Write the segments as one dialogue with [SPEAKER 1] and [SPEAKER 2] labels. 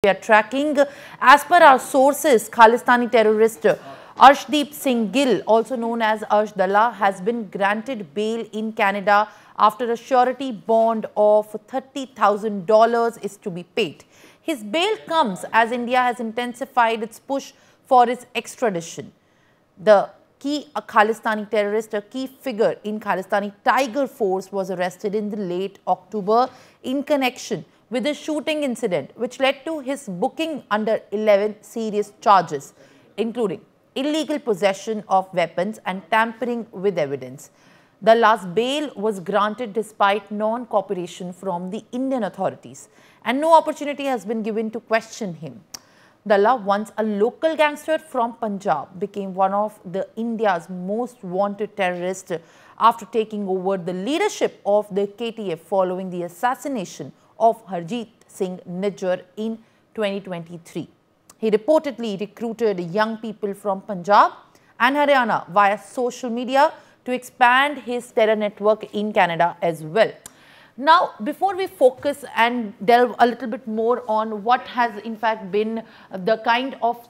[SPEAKER 1] we are tracking. As per our sources, Khalistani terrorist Arshdeep Singh Gill, also known as Arsh Dalla, has been granted bail in Canada after a surety bond of $30,000 is to be paid. His bail comes as India has intensified its push for his extradition. The key Khalistani terrorist, a key figure in Khalistani Tiger Force, was arrested in the late October in connection with a shooting incident which led to his booking under 11 serious charges, including illegal possession of weapons and tampering with evidence. The last bail was granted despite non-cooperation from the Indian authorities, and no opportunity has been given to question him. Dalla, once a local gangster from Punjab, became one of India's most wanted terrorists after taking over the leadership of the KTF following the assassination of Arshdeep Singh Gill in 2023. He reportedly recruited young people from Punjab and Haryana via social media to expand his terror network in Canada as well. Now, before we focus and delve a little bit more on what has in fact been the kind of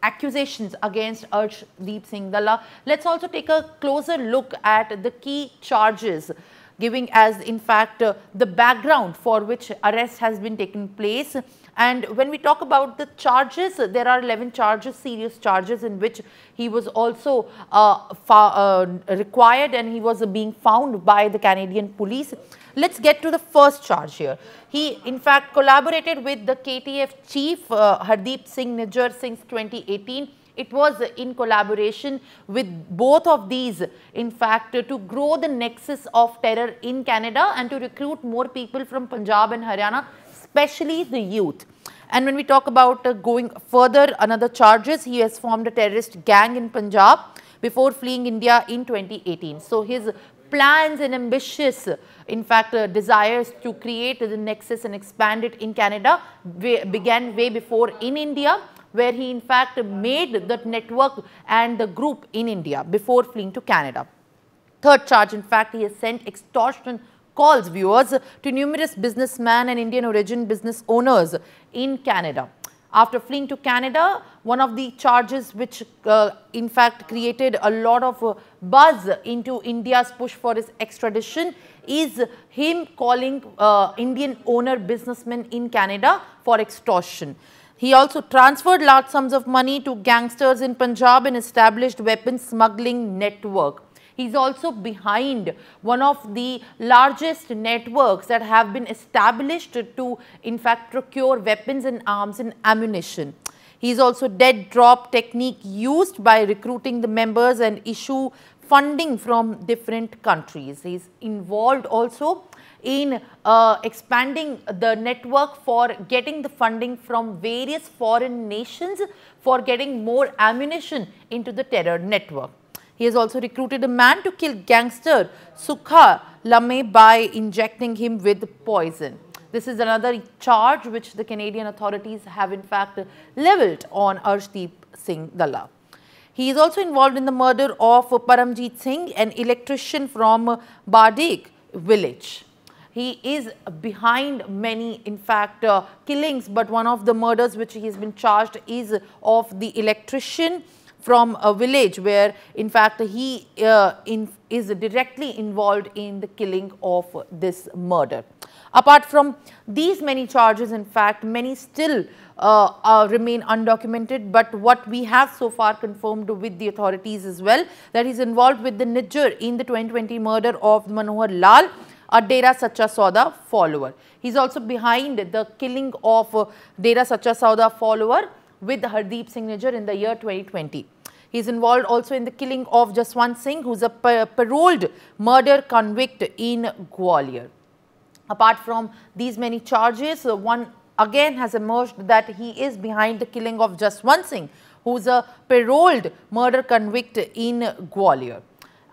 [SPEAKER 1] accusations against Arshdeep Singh Gill, let's also take a closer look at the key charges, giving as in fact the background for which arrest has been taken place. And when we talk about the charges, there are 11 charges, serious charges, in which he was also required and he was being found by the Canadian police. Let's get to the first charge here. He in fact collaborated with the KTF chief Arshdeep Singh Gill since 2018. It was in collaboration with both of these, in fact, to grow the nexus of terror in Canada and to recruit more people from Punjab and Haryana, especially the youth. And when we talk about going further, another charges, he has formed a terrorist gang in Punjab before fleeing India in 2018. So his plans and ambitious, in fact, desires to create the nexus and expand it in Canada began way before in India, where he in fact made the network and the group in India before fleeing to Canada. Third charge, in fact, he has sent extortion calls, viewers, to numerous businessmen and Indian origin business owners in Canada. After fleeing to Canada, one of the charges which in fact created a lot of buzz into India's push for his extradition is him calling Indian owner businessmen in Canada for extortion. He also transferred large sums of money to gangsters in Punjab and established weapons smuggling network. He's also behind one of the largest networks that have been established to, in fact, procure weapons and arms and ammunition. He's also dead drop technique used by recruiting the members and issue funding from different countries. He's involved also in expanding the network for getting the funding from various foreign nations for getting more ammunition into the terror network. He has also recruited a man to kill gangster Sukha Lame by injecting him with poison. This is another charge which the Canadian authorities have in fact levelled on Arshdeep Singh Gill. He is also involved in the murder of Paramjeet Singh, an electrician from Bardik village. He is behind many, in fact, killings, but one of the murders which he has been charged is of the electrician from a village where, in fact, he is directly involved in the killing of this murder. Apart from these many charges, in fact, many still remain undocumented, but what we have so far confirmed with the authorities as well, that he is involved with the Niger in the 2020 murder of Manohar Lal, a Dera Sacha Sauda follower. He is also behind the killing of Dera Sacha Sauda follower with Arshdeep Singh Gill in the year 2020. He is involved also in the killing of Jaswant Singh, who is a paroled murder convict in Gwalior. Apart from these many charges, one again has emerged that he is behind the killing of Jaswant Singh, who is a paroled murder convict in Gwalior.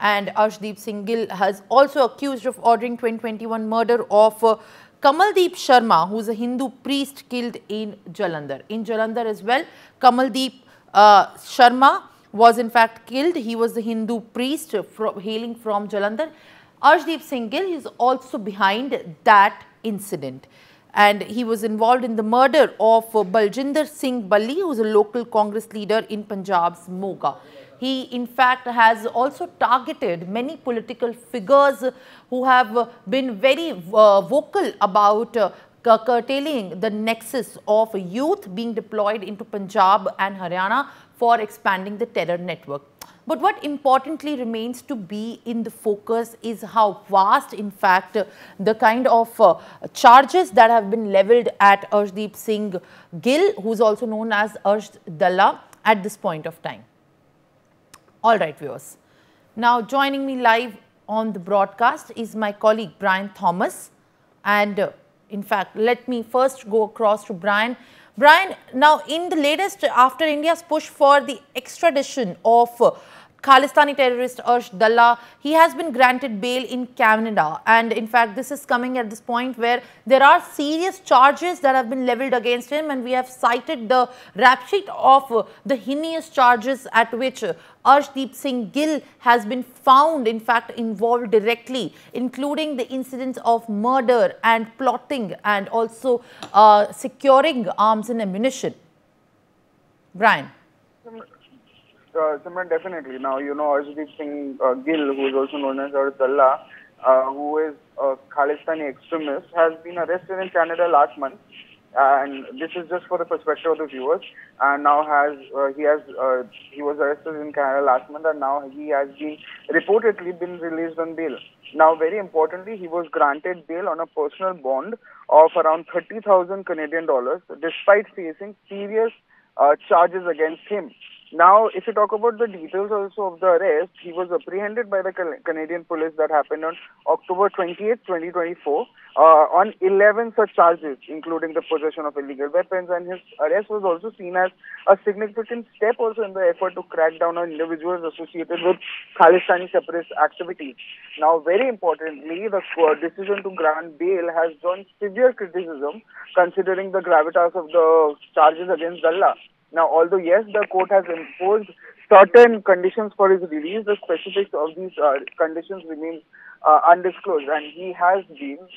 [SPEAKER 1] And Arshdeep Singh Gill has also accused of ordering 2021 murder of Kamaldeep Sharma, who is a Hindu priest killed in Jalandhar. In Jalandhar as well, Kamaldeep Sharma was in fact killed. He was the Hindu priest hailing from Jalandhar. Arshdeep Singh Gill is also behind that incident. and he was involved in the murder of Baljinder Singh Balli, who is a local Congress leader in Punjab's Moga. He, in fact, has also targeted many political figures who have been very vocal about curtailing the nexus of youth being deployed into Punjab and Haryana for expanding the terror network. But what importantly remains to be in the focus is how vast, in fact, the kind of charges that have been levelled at Arshdeep Singh Gill, who is also known as Arsh Dalla, at this point of time. All right, viewers. Now, joining me live on the broadcast is my colleague Brian Thomas. And in fact, let me first go across to Brian. Brian, now in the latest, after India's push for the extradition of Khalistani terrorist Arsh Dalla, he has been granted bail in Canada, and in fact this is coming at this point where there are serious charges that have been levelled against him, and we have cited the rap sheet of the heinous charges at which Arshdeep Singh Gill has been found in fact involved directly, including the incidents of murder and plotting and also securing arms and ammunition. Brian.
[SPEAKER 2] Simran, definitely. Now, you know, Arshdeep Singh Gill, who is also known as Arsh Dalla, who is a Khalistani extremist, has been arrested in Canada last month. And this is just for the perspective of the viewers. And now he was arrested in Canada last month, and now he has been reportedly been released on bail. Now, very importantly, he was granted bail on a personal bond of around 30,000 Canadian dollars, despite facing serious charges against him. Now, if you talk about the details also of the arrest, he was apprehended by the Canadian police. That happened on October 28, 2024, on 11 such charges, including the possession of illegal weapons, and his arrest was also seen as a significant step also in the effort to crack down on individuals associated with Khalistani separatist activities. Now, very importantly, the decision to grant bail has drawn severe criticism considering the gravitas of the charges against Dalla. Now, although yes, the court has imposed certain conditions for his release, the specifics of these conditions remain undisclosed. And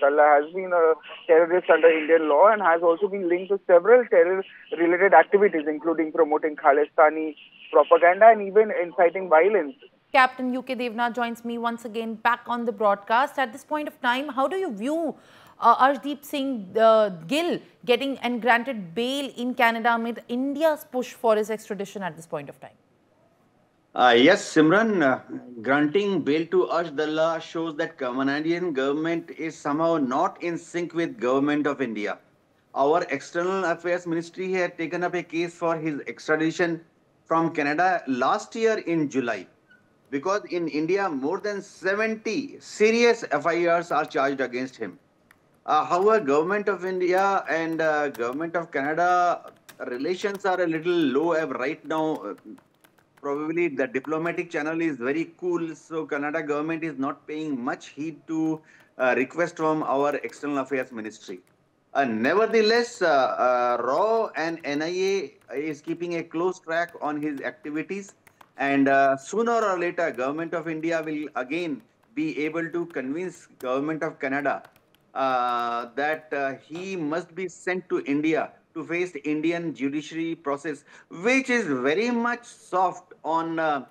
[SPEAKER 2] Dalla has been a terrorist under Indian law and has also been linked to several terror-related activities, including promoting Khalistani propaganda and even inciting violence.
[SPEAKER 1] Captain UK Devnath joins me once again back on the broadcast. At this point of time, how do you view Arshdeep Singh Gill getting and granted bail in Canada amid India's push for his extradition at this point of time?
[SPEAKER 3] Yes, Simran, granting bail to Arsh Dalla shows that Canadian government is somehow not in sync with government of India. Our External Affairs Ministry had taken up a case for his extradition from Canada last year in July, because in India more than 70 serious FIRs are charged against him. However, government of India and government of Canada relations are a little low right now. Probably the diplomatic channel is very cool, so Canada government is not paying much heed to request from our External Affairs Ministry. Nevertheless, RAW and NIA is keeping a close track on his activities, and sooner or later, government of India will again be able to convince government of Canada that he must be sent to India to face the Indian judiciary process, which is very much soft on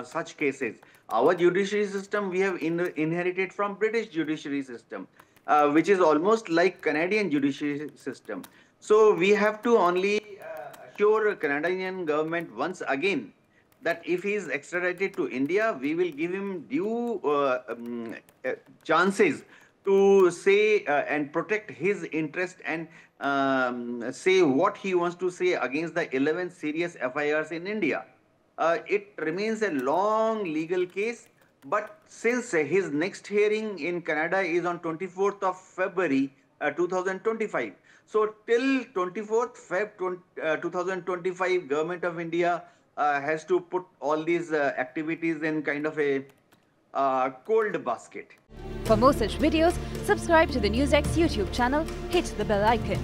[SPEAKER 3] such cases. Our judiciary system we have inherited from British judiciary system, which is almost like Canadian judiciary system. So we have to only assure Canadian government once again that if he is extradited to India, we will give him due chances to say and protect his interest and say what he wants to say against the 11 serious FIRs in India. It remains a long legal case, but since his next hearing in Canada is on 24th of February 2025, so till 24th Feb 2025, Government of India has to put all these activities in kind of a cold basket.
[SPEAKER 4] For more such videos, subscribe to the NewsX YouTube channel, hit the bell icon.